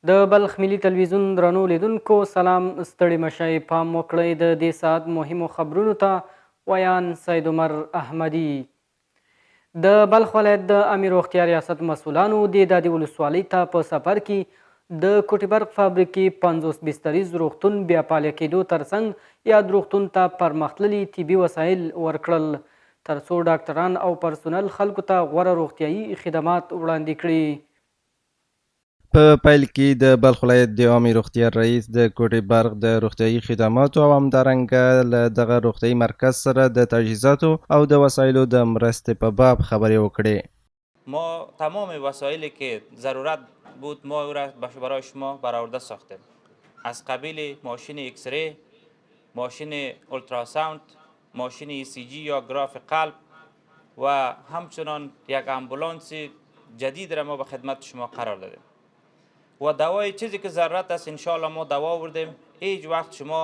د بلخ ملي تلویزیون درنو لیدونکو سلام، ستړي مشئ، پام وکړئ د دې ساعت مهمو خبرونو ته. ویان سید عمر احمدي. د بلخ ولایت د امیر روغتیا ریاست مسؤلانو د دادي ولسوالۍ ته په سفر کې د کوټي برق فابریکې 50 بستریز روغتون بیا فعاله کېدو ترڅنګ یاد روغتون ته پرمختللي طبي وسایل ورکړل ترڅو ډاکټران او پرسونل خلکو ته غوره روغتیایي خدمات وړاندې کړي. په پیل کې د بلخ ولایت د عامې روغتیا رئیس د کوټي برق د روغتیایي خدماتو او همدارنګه له دغه روغتیایي مرکز سره د تجهیزاتو او د وسایلو د مرستې په باب خبرې وکړې. ما تمام وسایلی که ضرورت بود ما او را برای شما برآورده ساختیم، از قبیل ماشین ایکسری، ماشین اولتراساوند، ماشین ECG یا گراف قلب و همچنان یک امبولانس جدید را ما به خدمت شما قرار دادیم و دوای چیزی که ضرورت است انشاءالله ما دوا آوردیم. هیچ وقت شما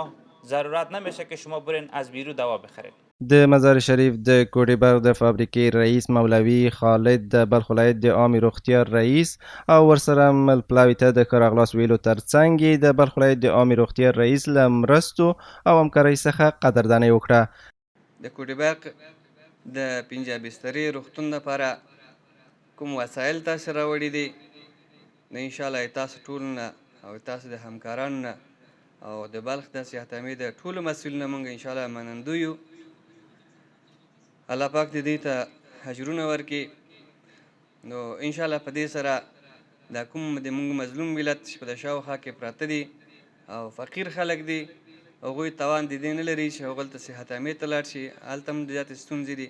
ضرورت نمیشه که شما برین از بیرون دوا بخرید. د مزار شریف د کوټي برق د فابریکې رئیس مولوي خالد د بلخ ولایت د عامې روغتیا رئیس او ورسره مل پلاوي ته د ښه راغلاست ویلو ترڅنګ یې د بلخ ولایت د عامې روغتیا رئیس له مرستو او همکارۍ څخه قدردانۍ وکړه. د کوټي برق د 50 بسترې روغتون لپاره کوم وسایل تاسو راوړي دي نو انشاءالله تاسو ټولو نه او تاسو د همکارانو نه او د بلخ د صحت امید د ټولو مسؤلینو موږ انشاءالله منندوی یو. الله پاک دې ته اجرونه ورکړي. نو انشاءالله په دې سره دا کوم د موږ مظلوم ملت چې په د شاوخوا کې پراته دي او فقیر خلک دي هغوی توان د دې نه لري چې هغوی ته صحت امید ته لاړ شي، هلته هم د زیاتې ستونزې دي.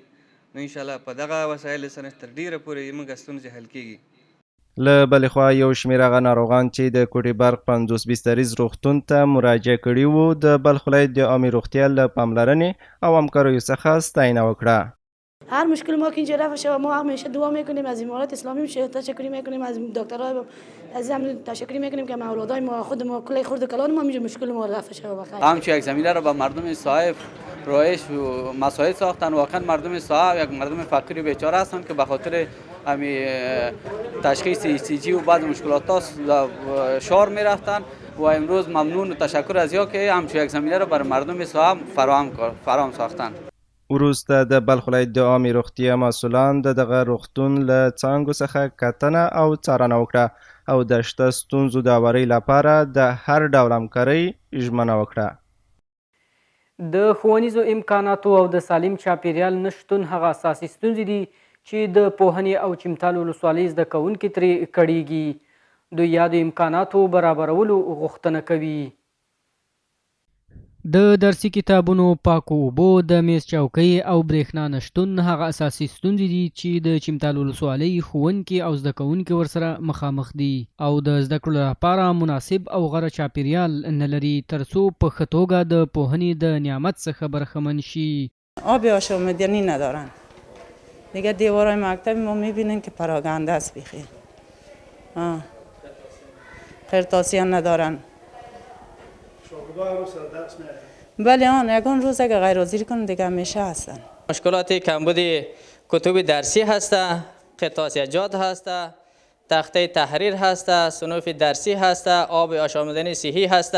نو انشاءالله په دغه وسایلو سره تر ډیره پورې موږ ستونزې حل کیږي. له بلې خوا یو شمېر هغه ناروغان چې د کوټي برق 50 بستریز روغتون ته مراجعه کړي وو د بلخ ولایت د عامې روغتیا له پاملرنې او همکاریو څخه ستاینه وکړه. هر مشکل ما که اینجا رفع شود ما همیشه دعا میکنیم، از امارات اسلامی تشکر میکنیم، از دکترها از هم تشکر میکنیم که اولادای ما خود ما کلی خرد کلان ما اینجا مشکل ما رفع شود بخیر. همچون یک زمینه را به مردم صاحب رایش و مسائل ساختن. واقعا مردم صاحب یک مردم فقیر بیچاره هستند که به خاطر همین تشخیص ECG و بعض مشکلات شار می رفتن و امروز ممنون و تشکر از یا که همچون یک زمینه را برای مردم صاحب فراهم ساختن. وروسته د بلخ ولایت د عامې روغتیا مسؤلان د دغه روغتون له څانګو څخه کتنه او څارنه وکړه او د شته ستونزو د هواري لپاره د هر ډول همکارۍ ژمنه وکړه. د ښوونیزو امکاناتو او د سالم چاپیریال نشتون هغه اساسي ستونزې دي چې د پوهنې او چمتال ولسوالۍ زده کوونکي ترې کړېږي. دوی یادو امکاناتو برابرولو غوښتنه کوي. د درسي کتابونو، پاکو اوبو، د میز چوکۍ او برېښنا نشتون هغه اساسي ستونزې دي چې د چمتال ولسوالۍ ښوونکي او زده کوونکي ورسره مخامخ دي او د زده کړو لپاره مناسب او غوره چاپیریال نه لري ترڅو په ښه توګه د پوهنې د نعمت څخه برخمن شي. آب آشامیدنی ندارن دیگه. دیوارای مکتب ما میبینیم که پراکنده است بخیر. خرطاسی هم ندارن. بله یکان روز اگه غیر حاضری کنن دیگه همیشه هستن. مشکلات کمبود کتب درسی هست، قطعات هست، تخته تحریر هست، صنوف درسی هست، آب آشامیدنی صحی هست.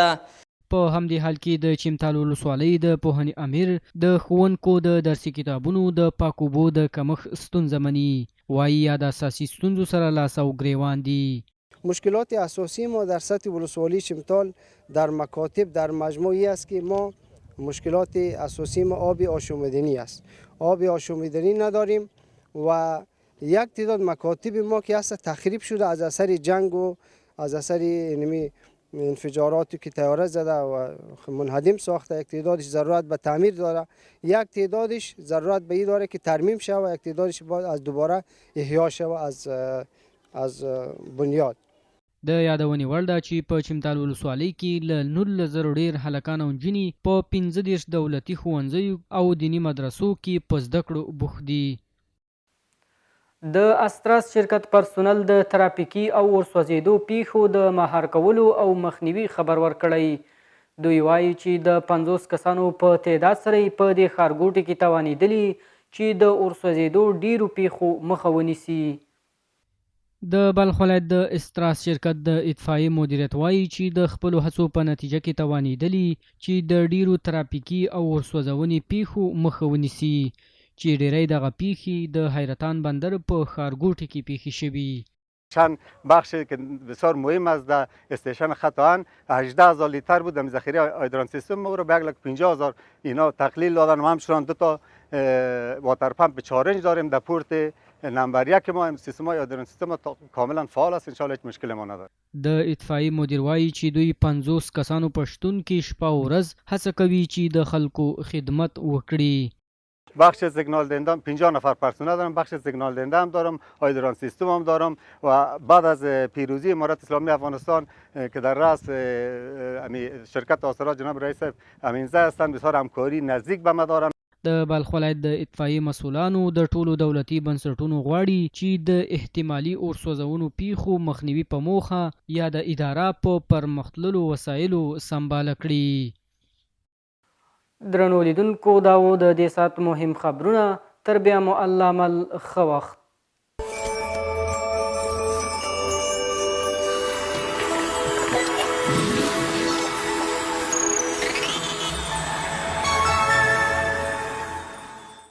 په همدې حال کې د چمتال ولسوالۍ د پوهنې امیر د ښوونکو د درسي کتابونو د پاک اوبو د کمښت ستونزه مني. وایي یا د اساسي ستونزو سره لاس او ګریوان دي. مشکلات اساسی ما در سطح ولسوالی چمتال در مکاتب در مجموعی است که ما مشکلات اساسی ما آب آشامیدنی است. آب آشامیدنی نداریم و یک تعداد مکاتب ما که هست تخریب شده از اثر جنگ و از اثر انفجاراتی که طیاره زده و منهدم ساخته. یک تعدادش ضرورت به تعمیر داره، یک تعدادش ضرورت به این داره که ترمیم شود و یک تعدادش باید از دوباره احیا شود از بنیاد. د یادونې وړ ده چې په چمتال ولسوالۍ کې له 19,000 ډېر هلکان او نجونې په 15 دولتي ښوونځیو او دیني مدرسو کې په زده کړو بوخت دي. د استراس شرکت پرسونل د ترافیکي او ورسوځېدو پیښو د مهار کولو او مخنیوي خبر ورکړی. دوی وایي چې د 50 کسانو په تعداد سره په دې ښارګوټي کې توانېدلي چې د ورسوځېدو ډېرو پیښو مخه ونیسي. د بلخ ولایت د استراس شرکت د اطفایي مدیریت وایي چې د خپلو هڅو په نتیجه کې توانېدلي چې د ډیرو ترافیکي او ورسوځونې پیښو مخه ونیسي چې ډیری دغه پیښې د حیرتان بندر په ښارګوټي کې پیښې شوي. چند بخشی که بسیار مهم است در استیشن خطاان 18,000 لیتر بود در ذخیره آیدران سیستم او رو به 1,50,000 اینا تقلیل دادن و همچنان 2 تا واتر پمپ 4 اینچ داریم در پورت نمبر 1 ما سیستم های آیدران سیستم کاملا فعال است، ان شاء الله هیچ مشکلی ما نداره. د اطفائي مدیر وایي چې دوی 50 کسانو په شتون کې شپه او ورځ هڅه کوي چې د خلکو خدمت وکړي. بخش سیگنال دهنده 50 نفر پرسنل دارم، بخش سیگنال دهنده هم دارم، آیدران سیستم هم دارم و بعد از پیروزی امارات اسلامی افغانستان که در رأس شرکت آسرا جناب رئیس امینزه هستند بسیار همکاری نزدیک به ما دارن. د بلخ ولایت د اطفائي مسؤلانو د ټولو دولتي بنسټونو غواړي چې د احتمالي اورسوځونو پیښو مخنیوي په موخه یا د اداره په پرمختللو وسایلو سمباله کړي. درنو لیدونکو دا و د دې ساعت مهم خبرونه. تر بیا مو الله مل ښه وخت.